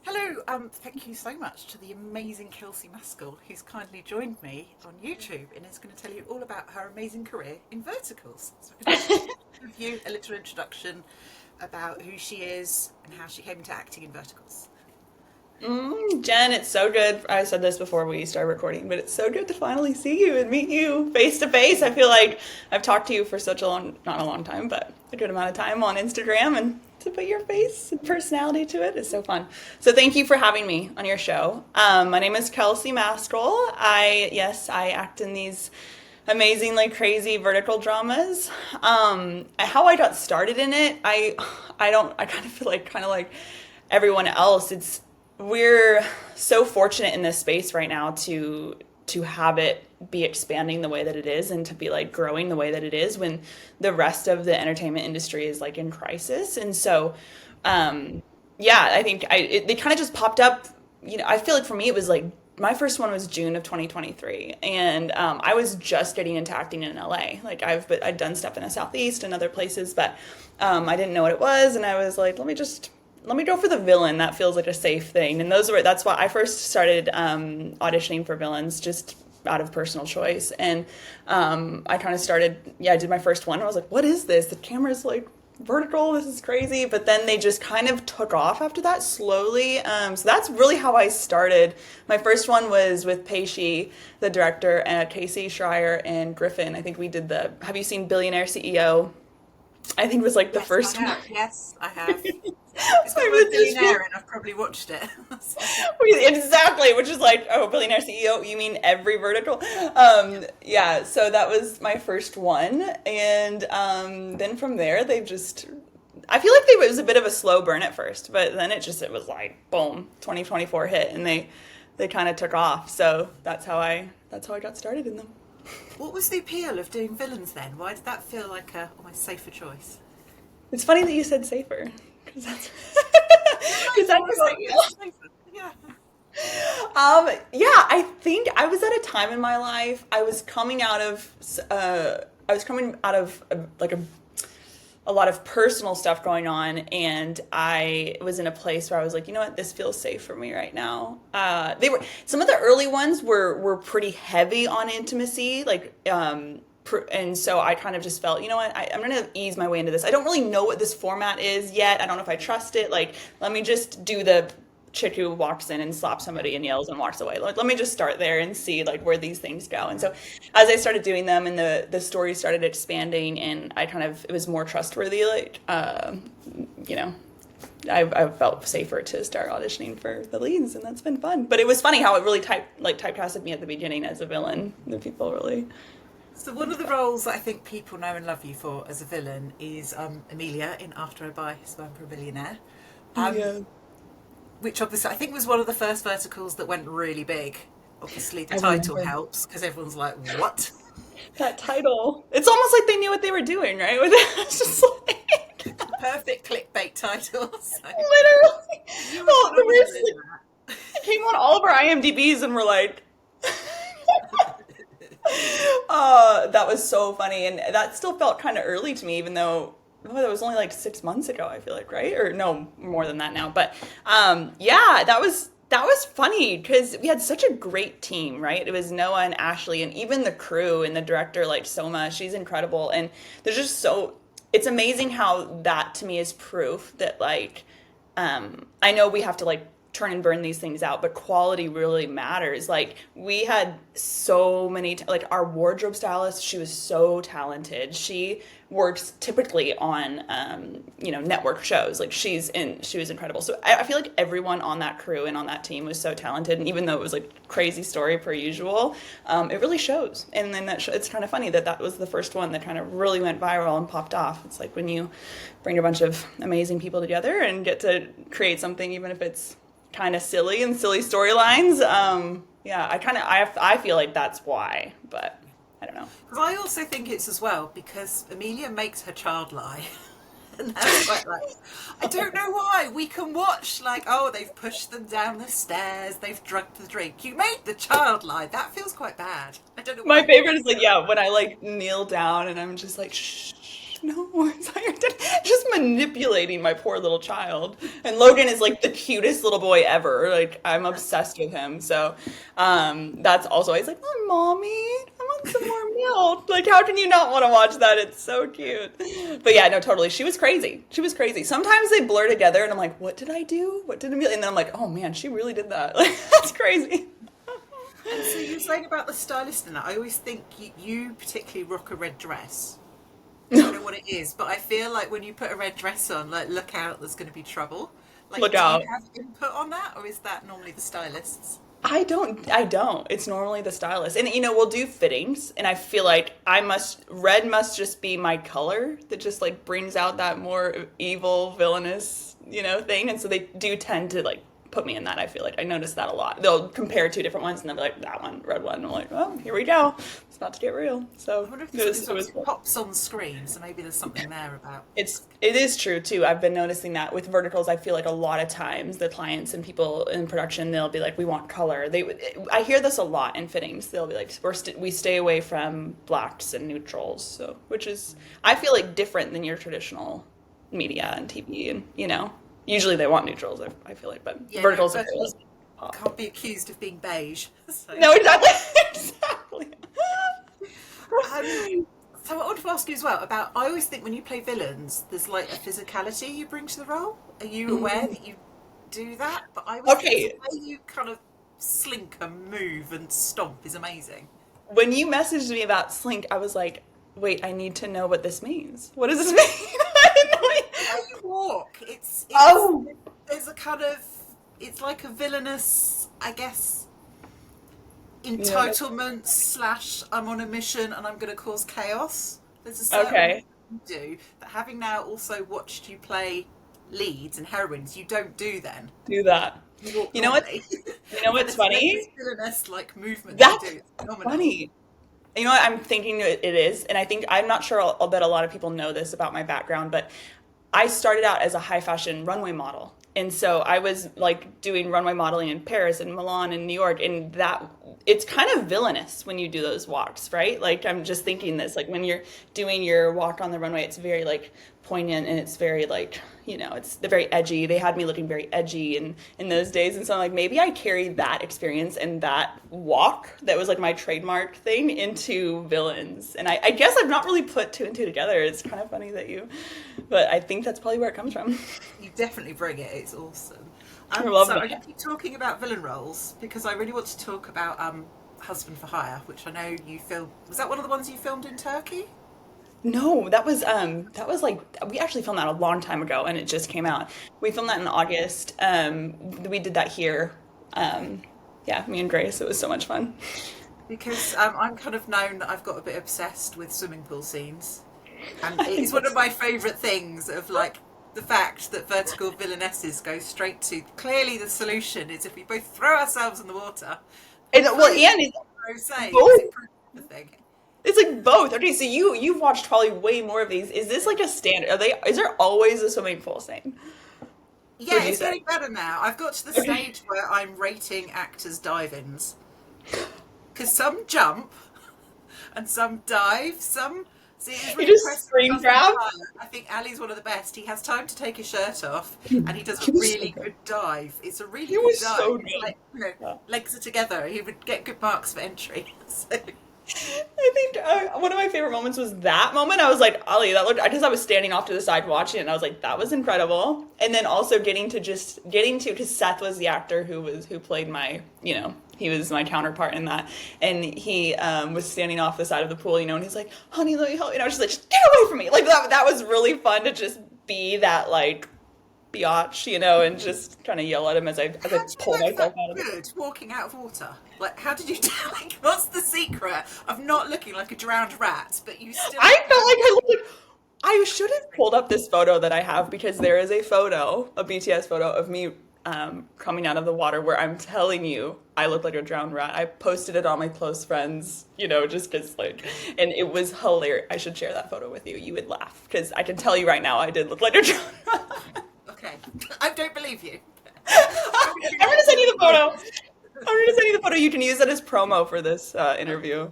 Hello, thank you so much to the amazing Kelsey Maskell, who's kindly joined me on YouTube and is going to tell you all about her amazing career in verticals. So I'm going to give you a little introduction about who she is and how she came into acting in verticals. Jen, it's so good. I said this before we started recording, but it's so good to finally see you and meet you face to face. I feel like I've talked to you for such a long, not a long time, but a good amount of time on Instagram, and to put your face and personality to it is so fun. So thank you for having me on your show. My name is Kelsey Maskell. Yes, I act in these amazing, like crazy vertical dramas. How I got started in it, I kind of feel like, kind of like everyone else. We're so fortunate in this space right now to have it be expanding the way that it is and to be like growing the way that it is when the rest of the entertainment industry is like in crisis. And so yeah, I think they kind of just popped up. I feel like for me it was like my first one was June of 2023, and I was just getting into acting in LA. Like I'd done stuff in the Southeast and other places, but I didn't know what it was, and I was like, let me go for the villain. That feels like a safe thing. And that's why I first started auditioning for villains, just out of personal choice. And I kind of started, yeah, I did my first one. I was like, what is this? The camera's like vertical. This is crazy. But then they just kind of took off after that slowly. So that's really how I started. My first one was with Peishi, the director, and Casey Schreier and Griffin. I think we did have you seen Billionaire CEO? I think it was like the Yes, I first one. have. Yes, I have. It's got I the word was just billionaire and I've probably watched it. Exactly, which is like, oh, billionaire CEO, you mean every vertical? Yeah, so that was my first one. And then from there, I feel like it was a bit of a slow burn at first, but then it was like, boom, 2024 hit and they kind of took off. So that's how I got started in them. What was the appeal of doing villains then? Why did that feel like a almost safer choice? It's funny that you said safer, because that's, I because that's always what, think it's safer. Yeah. yeah, I think I was at a time in my life. I was coming out of like a lot of personal stuff going on, and I was in a place where I was like, you know what, this feels safe for me right now. They were Some of the early ones were pretty heavy on intimacy, like and so I kind of just felt, you know what, I'm gonna ease my way into this. I don't really know what this format is yet. I don't know if I trust it. Like, let me just do the chick who walks in and slaps somebody and yells and walks away. Like, let me just start there and see like where these things go. And so as I started doing them and the story started expanding, and it was more trustworthy, like you know, I felt safer to start auditioning for the leads, and that's been fun. But it was funny how it really typecasted me at the beginning as a villain. The people really. So one of the roles that I think people know and love you for as a villain is Amelia in After I Buy Sperm for a Billionaire, um, Yeah. which obviously I think was one of the first verticals that went really big. Obviously the I title remember helps because everyone's like, what? that title. It's almost like they knew what they were doing, right? It's just like Perfect clickbait title. So literally. you were Well, the phenomenal worst, in like, it came on all of our IMDb's, and we're like, that was so funny, and that still felt kind of early to me, even though that was only like 6 months ago. I feel like, right? Or no, more than that now. But yeah, that was funny because we had such a great team, right? It was Noah and Ashley, and even the crew and the director, like Soma. She's incredible, and there's just so. It's amazing how that to me is proof that like I know we have to like turn and burn these things out, but quality really matters. Like we had so many, like our wardrobe stylist, she was so talented. She works typically on, network shows. Like she was incredible. So I feel like everyone on that crew and on that team was so talented. And even though it was like crazy story per usual, it really shows. And then it's kind of funny that was the first one that kind of really went viral and popped off. It's like when you bring a bunch of amazing people together and get to create something, even if it's kind of silly and silly storylines. Yeah, I feel like that's why, but I don't know. because I also think it's as well because Amelia makes her child lie. And that's quite like, I don't know why. We can watch, like, oh, they've pushed them down the stairs, they've drugged the drink. You made the child lie. That feels quite bad. I don't know My why. favorite is like, yeah, when I like kneel down and I'm just like, shh. no, it's not your dad. Just manipulating my poor little child. And Logan is like the cutest little boy ever. Like I'm obsessed with him. So that's also he's like, oh, mommy, I want some more milk. Like how can you not want to watch that? It's so cute. But yeah, no, totally. She was crazy. She was crazy. Sometimes they blur together and I'm like, what did I do? What did I do? And then I'm like, oh man, she really did that. Like that's crazy. And so you were saying about the stylist and that. I always think you particularly rock a red dress. I don't know what it is, but I feel like when you put a red dress on, like, look out, there's going to be trouble. Like, Look do you out. have input on that, or is that normally the stylists? I don't. It's normally the stylist. And we'll do fittings and I feel like red must just be my color that just like brings out that more evil, villainous, thing. And so they do tend to like put me in that. I feel like I notice that a lot. They'll compare two different ones and they'll be like, that one, red one. And I'm like, well, here we go. It's about to get real. So I wonder if it was, it's it was obviously pops on screen, so maybe there's something there about. it is true too. I've been noticing that with verticals. I feel like a lot of times the clients and people in production they'll be like, "We want color." I hear this a lot in fittings. They'll be like, we stay away from blacks and neutrals." So, which is I feel like different than your traditional media and TV, and usually they want neutrals. I feel like, but Yeah, no, verticals are verticals like, pop. can't be accused of being beige. So. No, exactly, exactly. Um, so I wanted to ask you as well about. I always think when you play villains, there's like a physicality you bring to the role. Are you aware that you do that? But I always think Okay, the way you kind of slink and move and stomp is amazing. when you messaged me about Slink, I was like, wait, I need to know what this means. What does this mean? I didn't The way you walk, it's Oh, there's a kind of it's like a villainous, I guess, yeah. entitlement slash I'm on a mission and I'm going to cause chaos. There's a certain way Okay. you do that having now also watched you play leads and heroines, you don't do then. Do that. You walk You know what's normally. you know But what's there's this funny? villainous like movement that you That's do. It's phenomenal. funny. You know what I'm thinking it is, and I think I'm not sure that a lot of people know this about my background, but I started out as a high fashion runway model. And so I was like doing runway modeling in Paris and Milan and New York, and that it's kind of villainous when you do those walks, right? Like I'm just thinking this, like when you're doing your walk on the runway, it's very like poignant and it's very like, it's they're very edgy. They had me looking very edgy in those days. And so I'm like, maybe I carried that experience and that walk that was like my trademark thing into villains. And I guess I've not really put two and two together. It's kind of funny but I think that's probably where it comes from. You definitely bring it. It's awesome. I love So I'm going that. to keep talking about villain roles because I really want to talk about Husband for Hire, which I know you filmed. Was that one of the ones you filmed in Turkey? No, that was like we actually filmed that a long time ago and it just came out. We filmed that in August. We did that here. Yeah, me and Grace. It was so much fun. Because I'm kind of known that I've got a bit obsessed with swimming pool scenes, and I it's think one of that's my favourite things of like the fact that vertical villainesses go straight to clearly the solution is if we both throw ourselves in the water, and well, improve and it's say because both. it proves everything. It's like both. Okay, so you've watched probably way more of these. Is this like a standard? Is there always a swimming pool scene? Would Yeah, you it's say? getting better now. I've got to the Okay. stage where I'm rating actors' dive-ins because some jump and some dive, some. See, it's You really just impressive. With screen Husband grab. for Hire. I think Ali's one of the best. He has time to take his shirt off, and he does a He was so really good. good dive. It's a really He good was dive. so It's good. like Yeah. legs are together. He would get good marks for entry. So, I think one of my favorite moments was that moment. I was like, Ali, that looked, because I was standing off to the side watching it, and I was like, that was incredible. And then also because Seth was the actor who played he was my counterpart in that. And he was standing off the side of the pool, and he's like, honey, let me help you. And I was just like, just get away from me. Like that was really fun to just be that like biatch, and just kind of yell at him as I how do you pull look myself that out of it. good walking out of water? Like, how did you do? Like, what's the secret of not looking like a drowned rat, but you still I look felt like perfect? I looked like I should have pulled up this photo that I have because there is a BTS photo of me coming out of the water where I'm telling you I look like a drowned rat. I posted it on my close friends, just because and it was hilarious. I should share that photo with you. You would laugh because I can tell you right now I did look like a drowned rat. Okay, I don't believe you. I'm going to I'm gonna get send you the photo. you. I'm gonna send you the photo. You can use it as promo for this interview.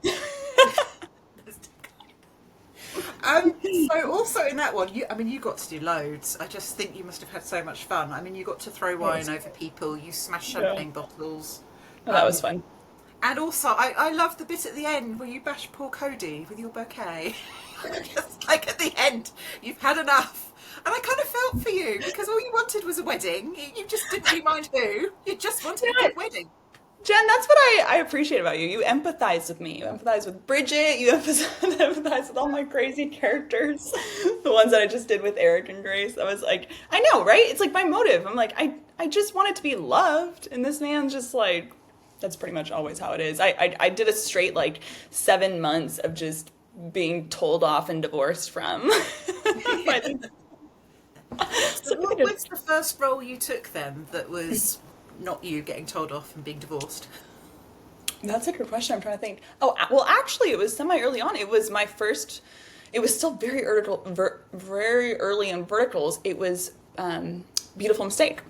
So also in that one, I mean, you got to do loads. I just think you must have had so much fun. I mean, you got to throw It was wine over great. people, you smashed Yeah. champagne bottles. Oh, that was Um, fun. and also, I love the bit at the end where you bash poor Cody with your bouquet. Just like at the end, you've had enough. And I kind of felt for you because all you wanted was a wedding. You just didn't really mind who. You just wanted a good wedding. Jen, that's what I appreciate about you. You empathize with me. You empathize with Bridget. You empathize with all my crazy characters. The ones that I just did with Eric and Grace. I was like, I know, right? It's like my motive. I'm like, I just wanted to be loved. And this man's just like, that's pretty much always how it is. I did a straight like 7 months of just being told off and divorced from. But- So what was the first role you took then that was not you getting told off and being divorced? That's a good question. I'm trying to think. Oh, well, actually, it was semi early on. It was my first. It was still very early in verticals. It was Beautiful Mistake.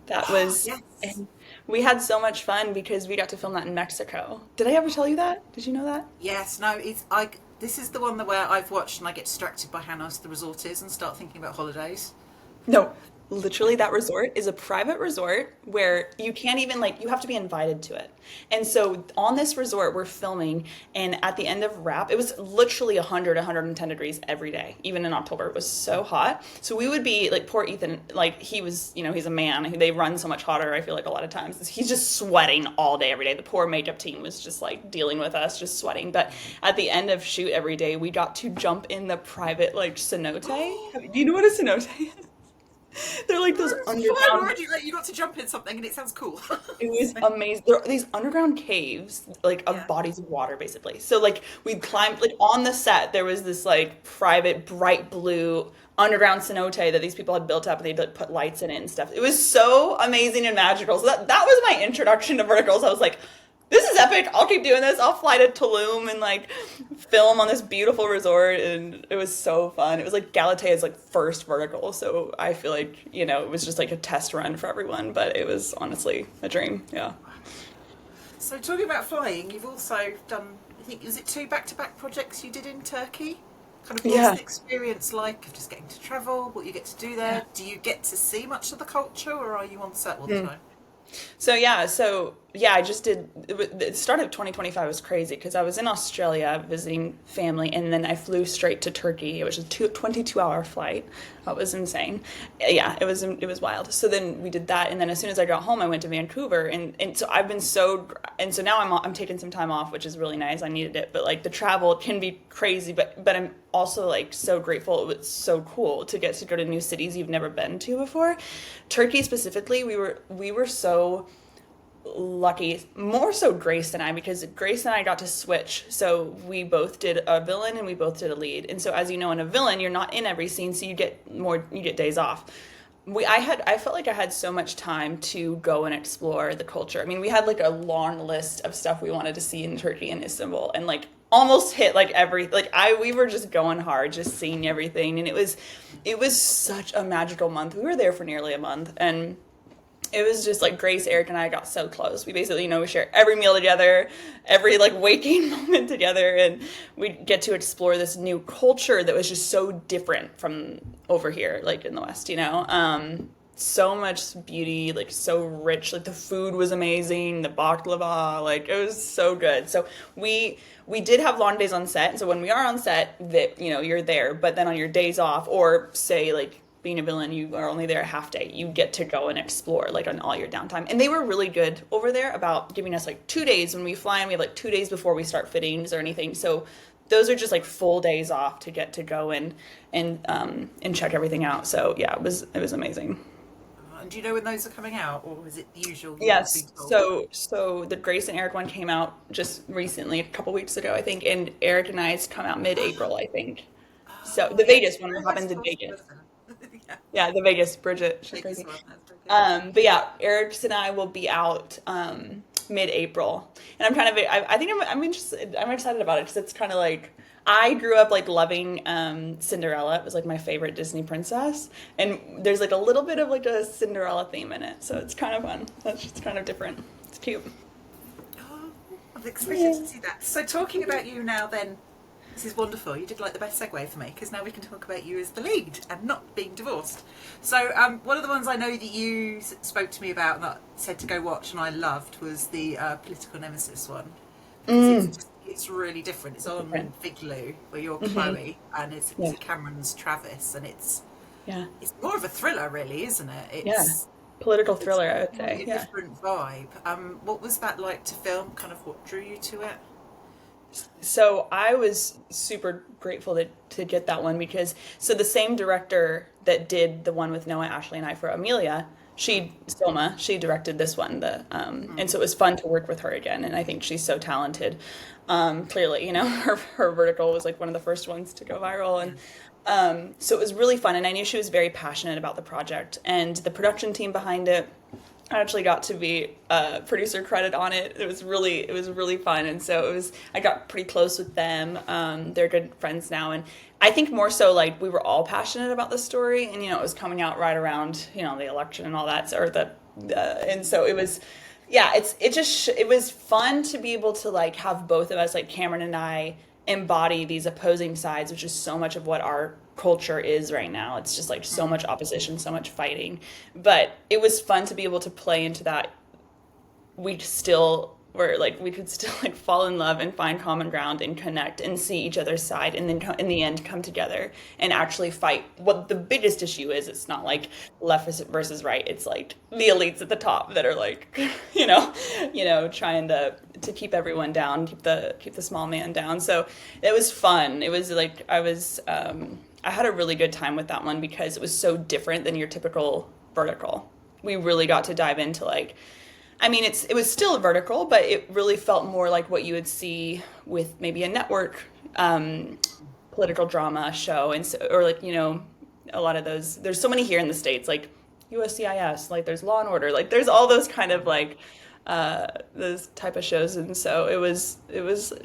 That was, Yes. and we had so much fun because we got to film that in Mexico. Did I ever tell you that? Did you know that? Yes, no, it's I. This is the one that where I've watched and I get distracted by how nice the resort is and start thinking about holidays. No, literally, that resort is a private resort where you can't even, like, you have to be invited to it. And so on this resort, we're filming, and at the end of wrap, it was literally 100, 110 degrees every day, even in October. It was so hot. So we would be, like, poor Ethan, like, he was, he's a man. They run so much hotter, I feel like, a lot of times. He's just sweating all day, every day. The poor makeup team was just, like, dealing with us, just sweating. But at the end of shoot every day, we got to jump in the private, like, cenote. Do you know what a cenote is? They're like those Fine, underground. already, like, you got to jump in something and it sounds cool. It was amazing. There are these underground caves, like of Yeah. bodies of water, basically. So like we'd climb, like on the set, there was this like private, bright blue underground cenote that these people had built up, and they'd like put lights in it and stuff. It was so amazing and magical. So that was my introduction to verticals. I was like, this is epic. I'll keep doing this. I'll fly to Tulum and like film on this beautiful resort, and it was so fun. It was like Galatea's like first vertical, so I feel like it was just like a test run for everyone, but it was honestly a dream. Yeah. So talking about flying, you've also done, I think, was it two back-to-back projects you did in Turkey? Kind of what's Yeah. the experience like of just getting to travel, what you get to do there? Do you get to see much of the culture or are you on set all the time? So yeah, I just did. The start of 2025 was crazy because I was in Australia visiting family, and then I flew straight to Turkey. It was a 22-hour flight. That was insane. Yeah, it was wild. So then we did that, and then as soon as I got home, I went to Vancouver, and so I've been and so now I'm taking some time off, which is really nice. I needed it, but like the travel can be crazy, but I'm also like so grateful. It was so cool to get to go to new cities you've never been to before. Turkey specifically, we were so lucky, more so Grace and I, because Grace and I got to switch. So we both did a villain and we both did a lead. And so as you know, in a villain, you're not in every scene, so you get days off. I felt like I had so much time to go and explore the culture. I mean, we had like a long list of stuff we wanted to see in Turkey and Istanbul, and like almost hit like we were just going hard, just seeing everything, and it was such a magical month. We were there for nearly a month, and it was just like Grace, Eric, and I got so close. We basically, we share every meal together, every like waking moment together, and we get to explore this new culture that was just so different from over here, like in the West. So much beauty, like so rich. Like the food was amazing, the baklava, like it was so good. So we did have long days on set, and so when we are on set, that you're there, but then on your days off, or say like being a villain, you are only there a half day. You get to go and explore like on all your downtime. And they were really good over there about giving us like 2 days when we fly, and we have like 2 days before we start fittings or anything. So those are just like full days off to get to go and check everything out. So yeah, it was amazing. And do you know when those are coming out or is it the usual you've been Yes. told? So the Grace and Eric one came out just recently, a couple weeks ago, I think, and Eric and I's come out mid-April, I think. So Oh, the yeah, Vegas one very happens in responsible, Vegas. isn't it? Yeah, Yeah, the Vegas, Bridget, she's Vegas crazy. one, that's very good. But yeah, Eric's and I will be out mid-April, and I'm kind of I think I'm interested. I'm excited about it because it's kind of like I grew up like loving Cinderella. It was like my favorite Disney princess, and there's like a little bit of like a Cinderella theme in it, so it's kind of fun. That's just kind of different. It's cute. Oh, I'm excited to see that. So talking about you now then, This is wonderful. You did like the best segue for me because now we can talk about you as the lead and not being divorced. So one of the ones I know that you spoke to me about and that said to go watch and I loved was the Political Nemesis one. Because it's really different. It's on Different. Vigloo where you're Mm-hmm. Chloe and it's Yeah. Cameron's Travis and it's Yeah. more of a thriller really, isn't it? Yeah. Political It's thriller, I would really say. a Yeah. different vibe. What was that like to film? Kind of what drew you to it? So I was super grateful to get that one because so the same director that did the one with Noah, Ashley, and I for Amelia, she directed this one. And so it was fun to work with her again, and I think she's so talented. Clearly, her vertical was like one of the first ones to go viral, and so it was really fun. And I knew she was very passionate about the project and the production team behind it. I actually got to be producer credit on it. It was really fun, and so I got pretty close with them. They're good friends now, and I think more so like we were all passionate about the story, and it was coming out right around the election and all that, and so it was, yeah. It was fun to be able to like have both of us, like Cameron and I, embody these opposing sides, which is so much of what our culture is right now. It's just like so much opposition, so much fighting. But it was fun to be able to play into that. We could still like fall in love and find common ground and connect and see each other's side and then in the end come together and actually fight. What the biggest issue is, it's not like left versus right. It's like the elites at the top that are like, trying to keep everyone down, keep the small man down. So it was fun. It was like I had a really good time with that one because it was so different than your typical vertical. We really got to dive into like, I mean, it was still a vertical, but it really felt more like what you would see with maybe a network political drama show, and so, or like a lot of those. There's so many here in the States, like USCIS, like there's Law and Order, like there's all those kind of like those type of shows, and so it was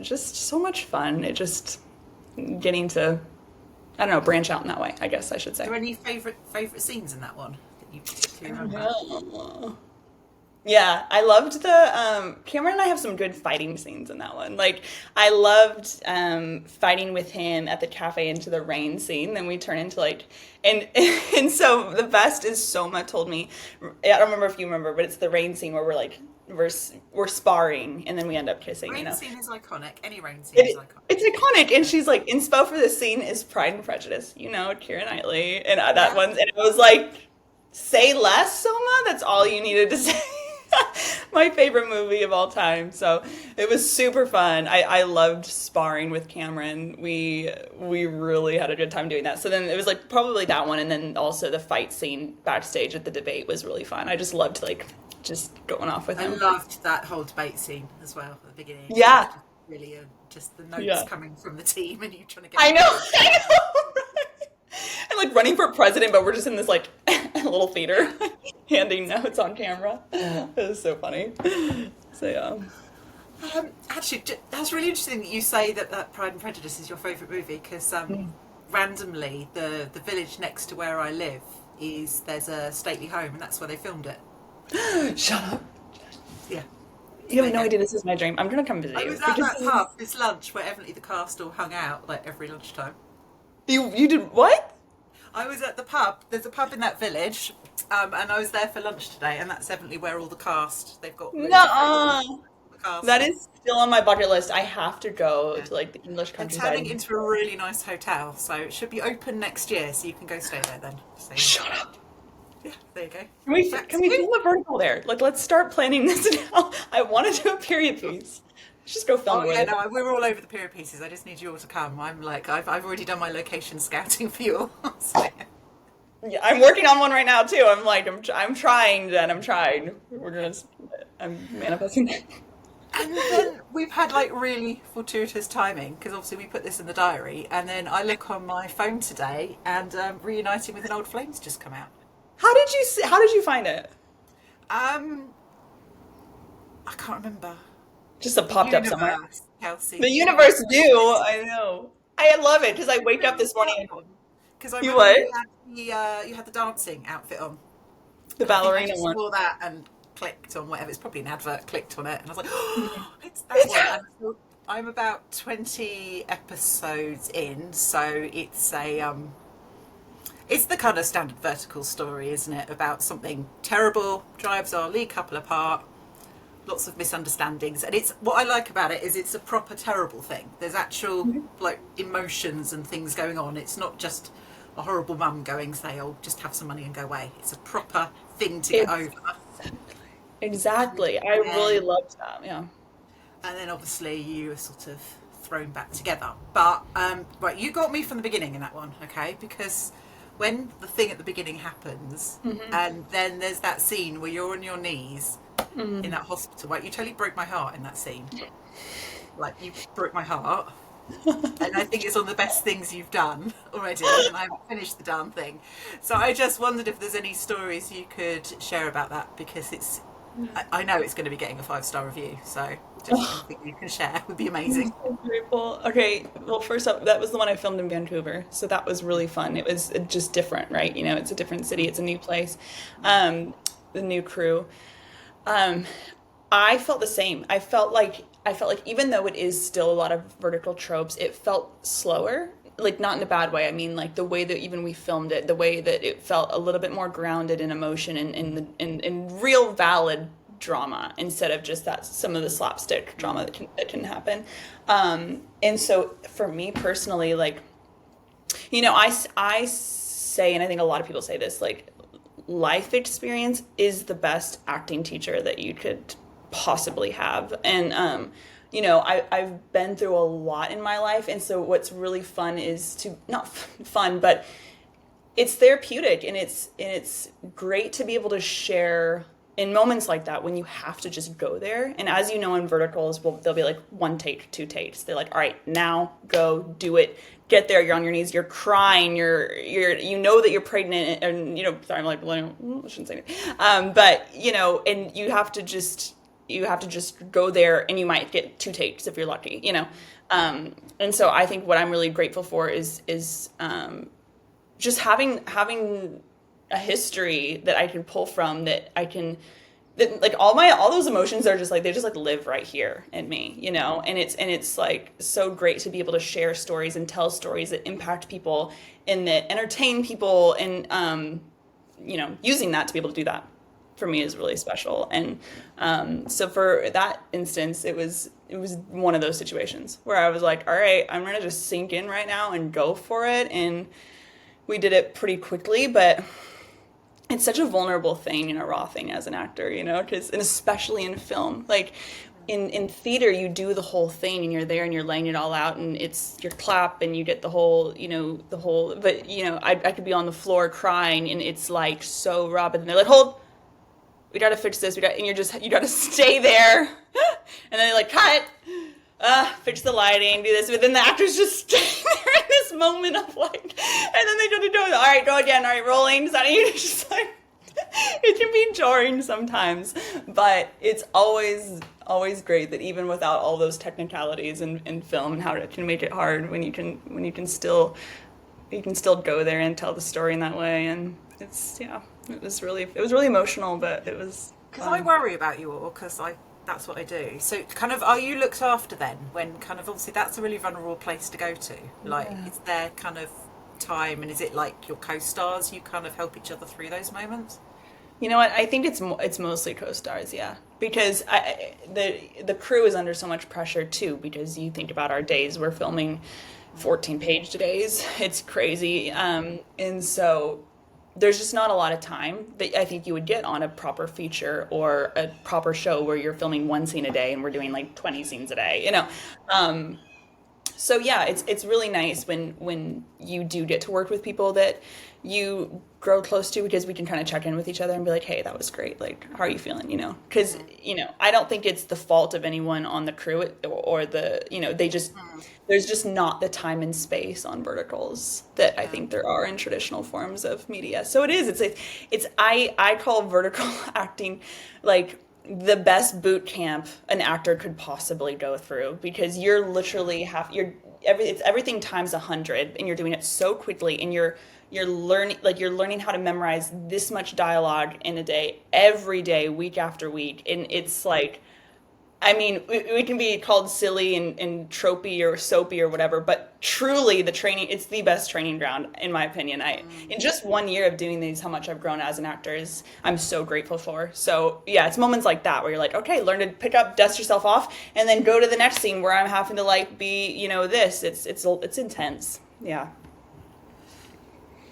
just so much fun. It just getting to, I don't know, branch out in that way, I guess I should say. Are there any favourite scenes in that one that you particularly remember? Yeah. Yeah, I loved the Cameron and I have some good fighting scenes in that one. Like I loved fighting with him at the cafe into the rain scene. Then we turn into like and so the best is Soma told me, I don't remember if you remember, but it's the rain scene where we're sparring and then we end up kissing. Rain scene is iconic. Any rain scene is iconic. It's iconic, and she's like, inspo for this scene is Pride and Prejudice, Keira Knightley, and that one, and it was like, say less, Soma. That's all you needed to say. My favorite movie of all time. So it was super fun. I loved sparring with Cameron. We really had a good time doing that. So then it was like probably that one, and then also the fight scene backstage at the debate was really fun. I just loved like just going off with I him. loved that whole debate scene as well at the beginning. Yeah. Really, just the notes coming from the team and you trying to get. I know. And like running for president, but we're just in this like little theater handing notes on camera. It was so funny. So yeah. Actually, that's really interesting that you say that Pride and Prejudice is your favourite movie because randomly the village next to where I live there's a stately home and that's where they filmed it. Shut up. Yeah. You have no idea this is my dream. I'm gonna come visit I you. was at that pub this lunch where evidently the cast all hung out like every lunchtime. You did what? I was at the pub. There's a pub in that village, and I was there for lunch today, and that's evidently where all the cast. They've got No. the cast. That is still on my bucket list. I have to go to like the English They're countryside. turning into a really nice hotel, so it should be open next year, so you can go stay there then. So, Shut up. yeah, there you go. Can we film a vertical there? Like, let's start planning this now. I want to do a period piece. Let's just go film Oh it. yeah, no, we're all over the period pieces. I just need you all to come. I'm like, I've already done my location scouting for you all. So, yeah. Yeah, I'm working on one right now too. I'm like, I'm trying, Jen. I'm trying. I'm manifesting that. And then we've had like really fortuitous timing because obviously we put this in the diary, and then I look on my phone today, and Reuniting with an Old Flame's just come out. How did you find it? I can't remember. Just a popped up somewhere. Kelsey. The universe knew. I know. I love it because I wake up this morning. Because I You remember what? you had the dancing outfit on. The ballerina I just one. saw that and clicked on whatever. It's probably an advert. Clicked on it, and I was like, "Oh, it's that one." I'm about 20 episodes in, so it's the kind of standard vertical story, isn't it? About something terrible drives our lead couple apart, lots of misunderstandings, and it's what I like about it is it's a proper terrible thing. There's actual like emotions and things going on. It's not just a horrible mum going say, "Oh, just have some money and go away." It's a proper thing to get over. Exactly. I really And loved that. Yeah. then obviously you are sort of thrown back together. But right, you got me from the beginning in that one, okay? Because when the thing at the beginning happens, and then there's that scene where you're on your knees in that hospital, right? You totally broke my heart in that scene. Like you broke my heart. And I think it's one of the best things you've done already, and I haven't finished the darn thing. So I just wondered if there's any stories you could share about that, because I know it's going to be getting a 5-star review, so just anything you can share would be I'm amazing. so grateful. Okay, well, first up, that was the one I filmed in Vancouver, so that was really fun. It was just different, right? You know, it's a different city, it's a new place, the new crew. Um, I felt the same. I felt like even though it is still a lot of vertical tropes, it felt slower. Like not in a bad way. I mean, like the way that even we filmed it, the way that it felt a little bit more grounded in emotion and in real valid drama instead of just that some of the slapstick drama that can happen. And so for me personally, like I say, and I think a lot of people say this, like life experience is the best acting teacher that you could possibly have. And I've been through a lot in my life, and so what's really fun is to not fun, but it's therapeutic, and it's great to be able to share in moments like that when you have to just go there. And as you know, in verticals, well, they'll be like one take, two takes. They're like, all right, now go do it. Get there. You're on your knees. You're crying. You know that you're pregnant, and sorry, I'm like, I shouldn't say it. But and you have to just go there, and you might get two takes if you're lucky. And so I think what I'm really grateful for is just having a history that I can pull from, that like all those emotions are just like they just like live right here in me. And it's like so great to be able to share stories and tell stories that impact people and that entertain people, and using that to be able to do that for me is really special. And so for that instance, it was one of those situations where I was like, all right, I'm gonna just sink in right now and go for it. And we did it pretty quickly, but it's such a vulnerable thing and a raw thing as an actor, because, and especially in film, like in theater, you do the whole thing and you're there and you're laying it all out, and it's your clap and you get but I could be on the floor crying, and it's like so raw, but then they're like, hold, we gotta fix this, and you gotta stay there, and then they're like, cut, fix the lighting, do this, but then the actors just stay there in this moment of like, and then they go to do it. All right, go again. All right, rolling. So you just like, it can be jarring sometimes, but it's always great that even without all those technicalities in film and how it can make it hard when you can still go there and tell the story in that way. And it was really emotional, but it was Because I fun. worry about you all, because that's what I do. So kind of, are you looked after then? When kind of obviously that's a really vulnerable place to go to. Like, Yeah. is there kind of time, and is it like your co-stars? You kind of help each other through those moments. You know what? I think it's mostly co-stars, yeah, because the crew is under so much pressure too. Because you think about our days, we're filming 14-page days. It's crazy, and so there's just not a lot of time that I think you would get on a proper feature or a proper show where you're filming one scene a day and we're doing like 20 scenes a day. Um, so yeah, it's really nice when you do get to work with people that you grow close to, because we can kind of check in with each other and be like, hey, that was great, like how are you feeling, because I don't think it's the fault of anyone on the crew, or the they just, there's just not the time and space on verticals that I Yeah. think there are in traditional forms of media. So I call vertical acting like the best boot camp an actor could possibly go through, because you're literally it's everything times 100, and you're doing it so quickly, and you're learning how to memorize this much dialogue in a day, every day, week after week, and it's like I mean, we can be called silly and tropey or soapy or whatever, but truly the training, it's the best training ground, in my opinion. In just 1 year of doing these, how much I've grown as an actor is, I'm so grateful for. So yeah, it's moments like that where you're like, okay, learn to pick up, dust yourself off, and then go to the next scene where I'm having to like be, this. It's intense. Yeah.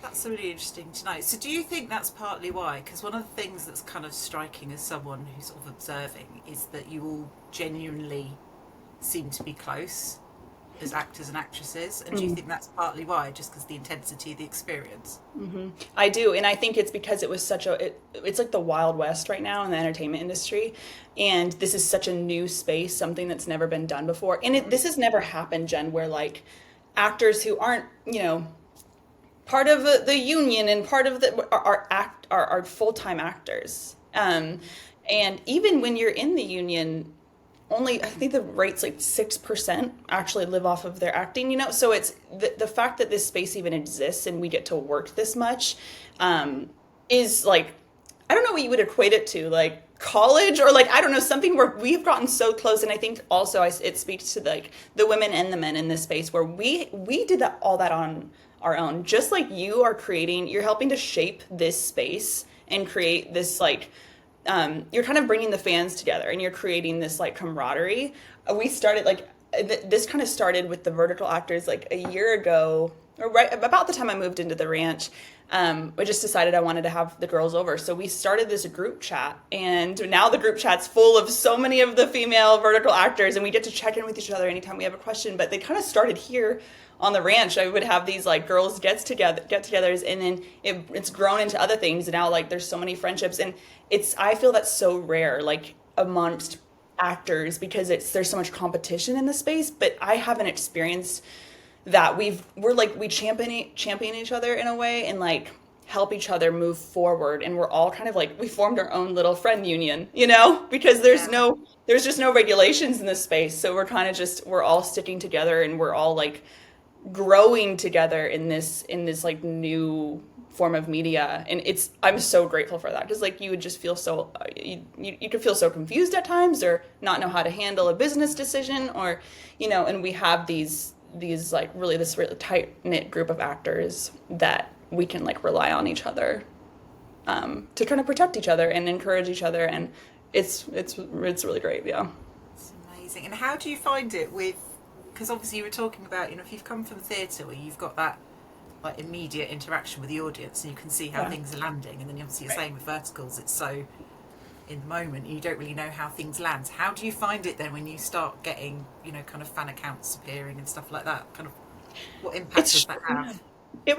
That's really interesting to know. So, do you think that's partly why? Because one of the things that's kind of striking as someone who's sort of observing is that you all genuinely seem to be close as actors and actresses. And do you think that's partly why? Just because the intensity of the experience? I do, and I think it's because it was it's like the Wild West right now in the entertainment industry, and this is such a new space, something that's never been done before, and this has never happened, Jen, where like actors who aren't, part of the union and part of the are full-time actors, and even when you're in the union, only I think the rate's like 6% actually live off of their acting, so it's the fact that this space even exists and we get to work this much, is like, I don't know what you would equate it to, like college or like, I don't know, something where we've gotten so close. And I think also it speaks to like the women and the men in this space where we did all that on our own, just like you're helping to shape this space and create this like, you're kind of bringing the fans together and you're creating this like camaraderie. We started like this kind of started with the vertical actors like a year ago, or right about the time I moved into the ranch. I just decided I wanted to have the girls over, so we started this group chat, and now the group chat's full of so many of the female vertical actors, and we get to check in with each other anytime we have a question. But they kind of started here on the ranch. I would have these like girls get-togethers, and then it's grown into other things. And now like there's so many friendships, and I feel that's so rare like amongst actors because there's so much competition in the space. But I haven't experienced that. We champion each other in a way and like help each other move forward, and we're all kind of like, we formed our own little friend union, because there's just no regulations in this space, so we're all sticking together and we're all like growing together in this like new form of media. And I'm so grateful for that, because like you would just feel so you could feel so confused at times or not know how to handle a business decision, or and we have these like this really tight knit group of actors that we can like rely on each other, to kind of protect each other and encourage each other, and it's really great. Yeah, It's amazing. And how do you find it because obviously you were talking about, if you've come from theatre where you've got that like immediate interaction with the audience and you can see how things are landing, and then obviously you're saying with verticals it's so in the moment and you don't really know how things land. How do you find it then when you start getting kind of fan accounts appearing and stuff like that? Kind of what impact does that have? it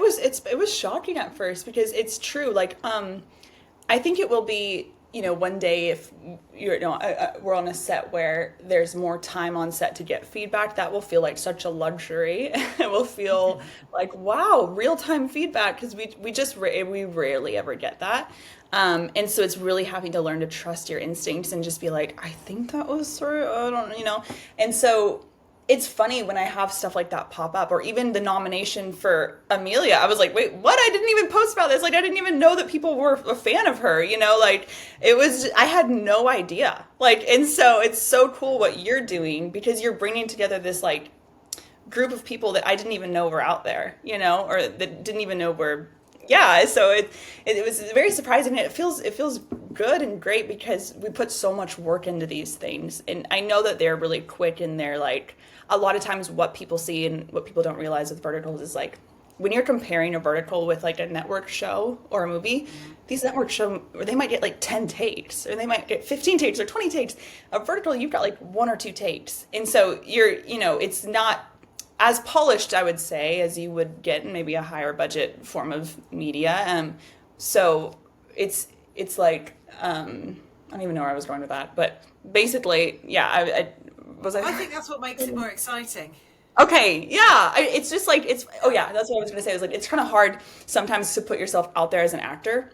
was shocking at first, because it's true. Like, I think it will be, one day if we're on a set where there's more time on set to get feedback, that will feel like such a luxury. It will feel like, wow, real-time feedback, because we rarely ever get that. And so it's really having to learn to trust your instincts and just be like, I think that was sort of, I don't. And so it's funny when I have stuff like that pop up, or even the nomination for Amelia. I was like, wait, what? I didn't even post about this. Like, I didn't even know that people were a fan of her, like I had no idea. Like, and so it's so cool what you're doing, because you're bringing together this like group of people that I didn't even know were out there, or that didn't even know were, yeah. So it was very surprising. It feels good and great, because we put so much work into these things, and I know that they're really quick, and they're like, a lot of times what people see and what people don't realize with verticals is like, when you're comparing a vertical with like a network show or a movie, these network show, or they might get like 10 takes, or they might get 15 takes or 20 takes. A vertical, you've got like 1 or 2 takes, and so it's not as polished, I would say, as you would get in maybe a higher budget form of media. So it's like, I don't even know where I was going with that, but basically, yeah, I think that's what makes it more exciting. Okay, yeah. It's just like, oh yeah, that's what I was going to say. It was like, it's kind of hard sometimes to put yourself out there as an actor,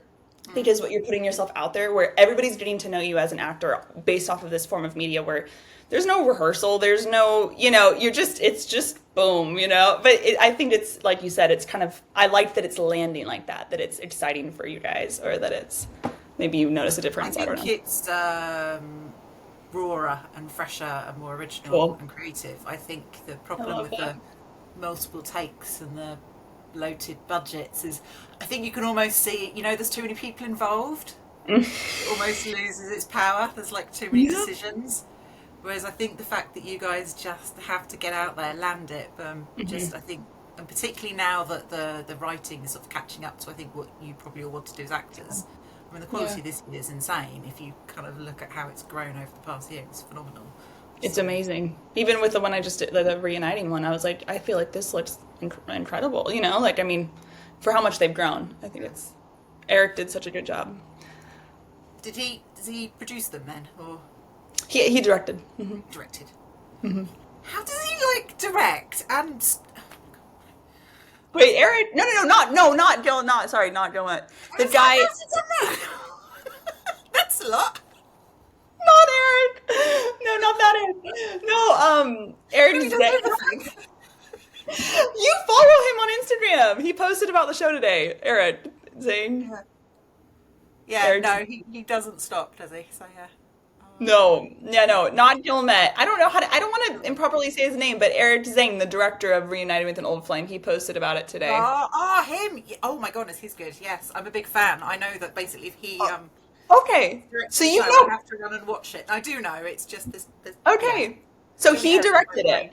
because what you're putting yourself out there, where everybody's getting to know you as an actor based off of this form of media where there's no rehearsal, there's no, it's just boom, but I think it's, like you said, it's kind of, I like that it's landing like that it's exciting for you guys, or that it's, maybe you notice a difference, I don't know. It's rawer and fresher and more original Cool. and creative. I think the I problem love with the that. multiple takes and the bloated budgets is I think you can almost see, there's too many people involved. It almost loses its power. There's like too many Yeah. decisions. Whereas I think the fact that you guys just have to get out there, land it, just I think, and particularly now that the writing is sort of catching up to I think what you probably all want to do as actors. I mean, the Yeah. quality of this is insane. If you kind of look at how it's grown over the past year, it's phenomenal. It's So amazing. Even with the one I just did, the reuniting one, I was like, I feel like this looks incredible. Like, I mean, for how much they've grown, I think it's Eric did such a good job. does he produce them then, or He directed. directed? How does he like direct and Wait, Eric? No, no, no, not Gil. Not sorry, not Gil. The how's guy, he done that? That's a lot. not Eric. No, not that Eric. No, You know, Eric he does Zane. everything. You follow him on Instagram. He posted about the show today. Eric Zane. Yeah. Yeah, Eric. no, he doesn't stop, does he? So yeah. No, yeah, no, not Gilmet. I don't know how to, I don't want to improperly say his name, but Eric Zing, the director of Reunited with an Old Flame, he posted about it today. Him. Oh my goodness, he's good. Yes, I'm a big fan. I know that basically if he Oh, okay, directs so the you show, I know, have to run and watch it. I do know. It's just this yeah. okay, so Really he Eric's a directed great it. guy.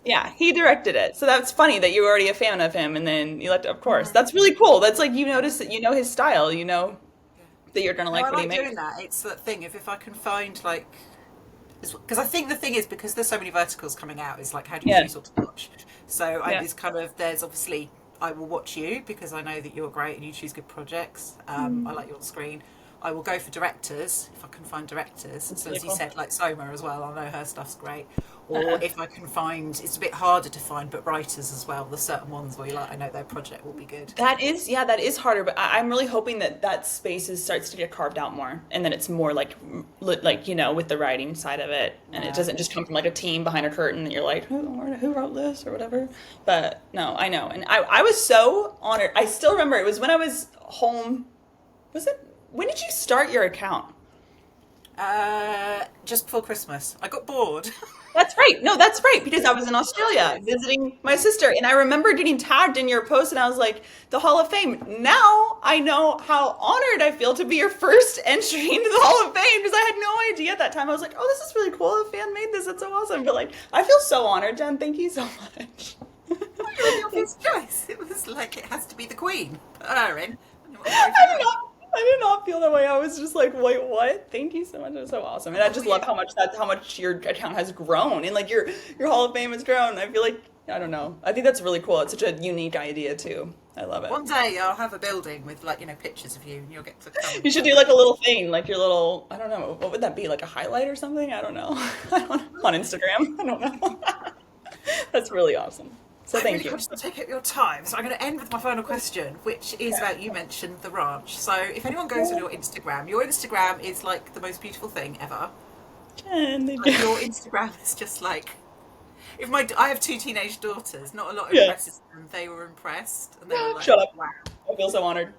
Yeah, he directed it. So that's funny that you were already a fan of him, and then you liked it, of course. Mhm. That's really cool. That's like you notice that you know his style, you know Yeah. that you're gonna No, I like what he like makes. doing that. It's that thing. If I can find like, because I think the thing is because there's so many verticals coming out. Is like how do you Yeah, choose what to watch? So yeah. it's kind of there's obviously I will watch you because I know that you're great and you choose good projects. I Mm, like you on screen. I will go for directors if I can find directors. that's So really as you cool. said, like Soma as well. I know her stuff's great. Or Uh-huh. if I can find, it's a bit harder to find, but writers as well. There's certain ones where you're like, I know their project will be good. That is, yeah, that is harder, but I'm really hoping that that space starts to get carved out more, and then it's more like, like with the writing side of it, and it Yeah. doesn't just come from like a team behind a curtain that you're like, who wrote this or whatever. But no, I know, and I was so honored. I still remember it was when I was home. Was it? When did you start your account? Just before Christmas, I got bored. That's right. No, that's right. Because I was in Australia visiting my sister, and I remember getting tagged in your post, and I was like, the Hall of Fame. Now I know how honored I feel to be your first entry into the Hall of Fame because I had no idea at that time. I was like, oh, this is really cool. A fan made this. That's so awesome. But like, I feel so honored, Jen. Thank you so much. You're the obvious choice. It was like it has to be the Queen. Put her in. And what I goes for did that? not. I did not feel that way. I was just like, wait, what? Thank you so much. It was so awesome, and I Oh just love yeah. how much your account has grown, and like your Hall of Fame has grown. I feel like I don't know. I think that's really cool. It's such a unique idea too. I love it. One day I'll have a building with like pictures of you, and you'll get to come and You should do like a little thing, like your little. I don't know. What would that be? Like a highlight or something? I don't know. I don't know. On Instagram. I don't know. That's really awesome. So I'm thank really you. conscious to take up your time, so I'm going to end with my final question, which is Okay. about you mentioned the ranch. So if anyone goes on your Instagram is like the most beautiful thing ever. Jen, thank Like you. your Instagram is just like if I have two teenage daughters, not a lot Yeah. impresses them. They were impressed and they were like, Shut up. wow. I feel so honored.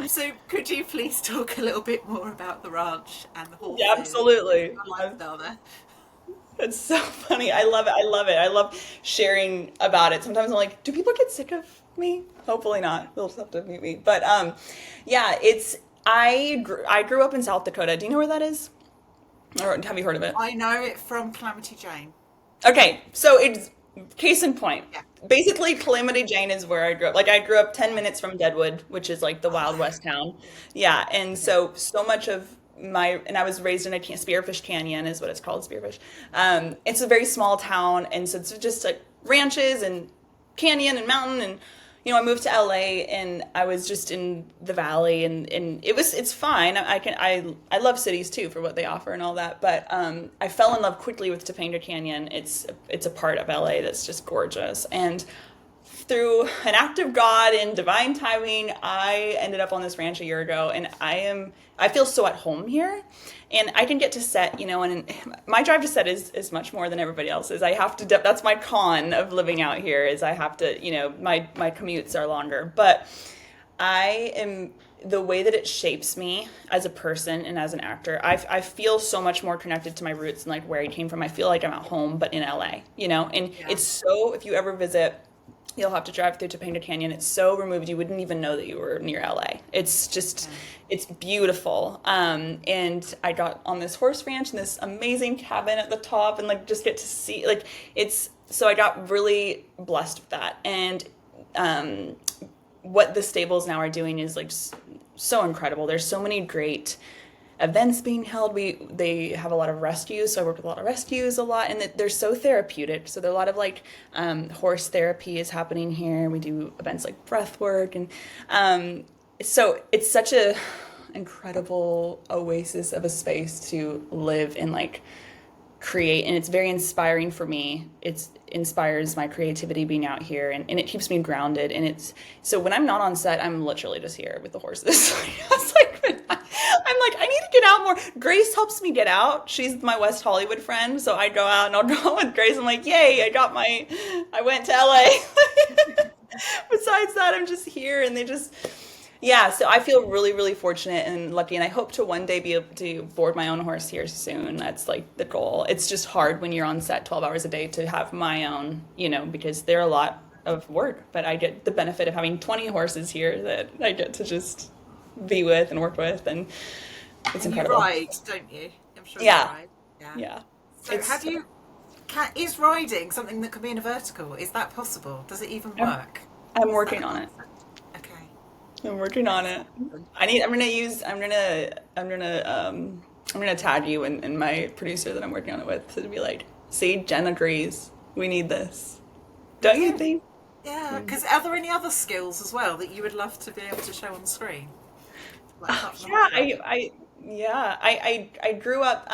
So could you please talk a little bit more about the ranch and the Yeah, horses and absolutely. your lifestyle there? It's so funny. I love it. I love it. I love sharing about it. Sometimes I'm like, do people get sick of me? Hopefully not. They'll just have to meet me. But yeah, I grew up in South Dakota. Do you know where that is? Or have you heard of it? I know it from Calamity Jane. Okay, so it's case in point. Yeah. Basically, Calamity Jane is where I grew up. Like I grew up 10 minutes from Deadwood, which is like the Oh, Wild West town. Yeah, and okay. so much of and I was raised in a Spearfish Canyon is what it's called, Spearfish. It's a very small town, and so it's just like ranches and canyon and mountain and I moved to LA and I was just in the valley and it's fine. I love cities too for what they offer and all that, but I fell in love quickly with Topanga Canyon. It's a part of LA that's just gorgeous, and through an act of God and divine timing, I ended up on this ranch a year ago, and I feel so at home here, and I can get to set, and my drive to set is much more than everybody else's. I have to, that's my con of living out here is I have to, my commutes are longer, but I am the way that it shapes me as a person and as an actor, I feel so much more connected to my roots and like where I came from. I feel like I'm at home, but in LA, you know? And Yeah. it's so, if you ever visit, you'll have to drive through Topanga Canyon. It's so removed, you wouldn't even know that you were near LA. It's just, Yeah. it's beautiful. And I got on this horse ranch and this amazing cabin at the top and like just get to see, like, it's, so I got really blessed with that. And um, what the stables now are doing is like so incredible. There's so many great events being held. They have a lot of rescues, so I work with a lot of rescues a lot, and they're so therapeutic. So there are a lot of like horse therapy is happening here. We do events like breath work, and so it's such a incredible oasis of a space to live and like create, and it's very inspiring for me. It inspires my creativity being out here, and it keeps me grounded, and it's so when I'm not on set, I'm literally just here with the horses. It's like I'm like, I need to get out more. Grace helps me get out. She's my West Hollywood friend, so I go out and I'll go with Grace. I'm like, yay, I went to LA. Besides that, I'm just here, and they just yeah, so I feel really, really fortunate and lucky, and I hope to one day be able to board my own horse here soon. That's like the goal. It's just hard when you're on set 12 hours a day to have my own, you know, because they're a lot of work, but I get the benefit of having 20 horses here that I get to just be with and work with, and it's And you incredible. ride, don't you? I'm sure you Yeah, ride. Yeah. yeah. So It's have you, is riding something that can be in a vertical? Is that possible? Does it even I'm, work? I'm Is that working a on it. concept? Okay. I'm working on it. I'm gonna tag you and my producer that I'm working on it with to be like, see, Jen agrees. We need this. Don't you Yeah. think? Yeah. Because are there any other skills as well that you would love to be able to show on screen? Like apart from the Yeah, horse riding? I grew up.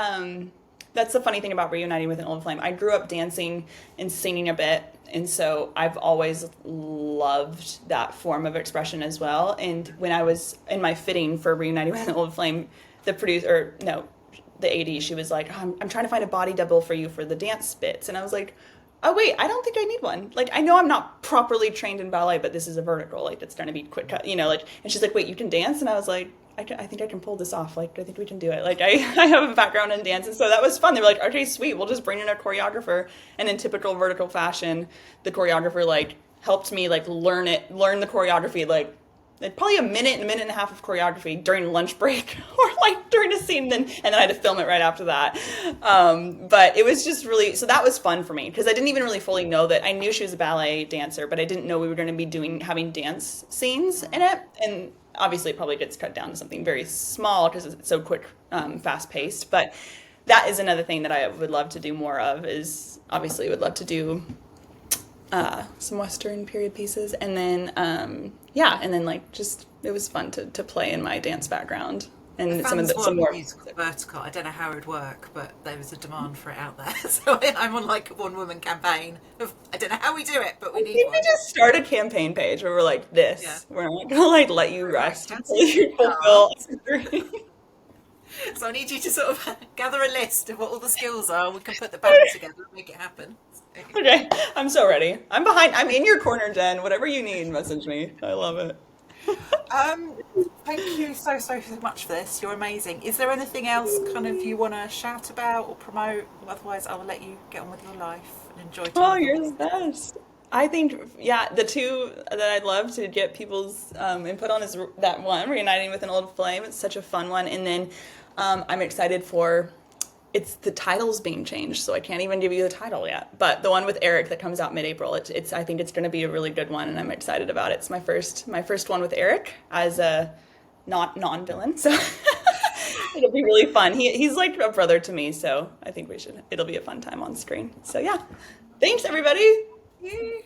That's the funny thing about reuniting with an old flame. I grew up dancing and singing a bit, and so I've always loved that form of expression as well. And when I was in my fitting for reuniting with an old flame, the producer, or no, the AD, she was like, oh, I'm trying to find a body double for you for the dance bits, and I was like. Oh wait, I don't think I need one. Like I know I'm not properly trained in ballet, but this is a vertical. Like it's going to be quick cut, you know. Like and she's like, wait, you can dance, and I was like, I think I can pull this off. Like I think we can do it. Like I have a background in dance, and so that was fun. They were like, okay, sweet, we'll just bring in a choreographer, and in typical vertical fashion, the choreographer like helped me like learn the choreography like probably a minute and a half of choreography during lunch break or like during a scene and then I had to film it right after that. But it was just really so that was fun for me because I didn't even really fully know that I knew she was a ballet dancer, but I didn't know we were going to be having dance scenes in it. And obviously it probably gets cut down to something very small because it's so quick, fast paced. But that is another thing that I would love to do more of is obviously would love to do some Western period pieces, and then and then like just it was fun to play in my dance background I and found this some one more. musical vertical. I don't know how it would work, but there was a demand for it out there. So I'm on like a one woman campaign of I don't know how we do it, but we I need think we one. just start a campaign page where we're like Yeah. this. We're not gonna like let you Right, rest until Kelsey, you here fulfill we every dream. are. So I need you to sort of gather a list of what all the skills are. We can put the band together and make it happen. So, Okay, I'm so ready. I'm behind. I'm in your corner, Jen. Whatever you need, message me. I love it. Um, thank you so much for this. You're amazing. Is there anything else kind of you want to shout about or promote? Otherwise, I will let you get on with your life and enjoy time Oh, with your you're the horses. best. I think, yeah, the two that I'd love to get people's input on is that one, Reuniting with an Old Flame. It's such a fun one. And then I'm excited for, it's the title's being changed, so I can't even give you the title yet. But the one with Eric that comes out mid-April, it's I think it's going to be a really good one, and I'm excited about it. It's my first one with Eric as a not non-villain, so it'll be really fun. He's like a brother to me, so I think it'll be a fun time on screen. So yeah, thanks everybody. You.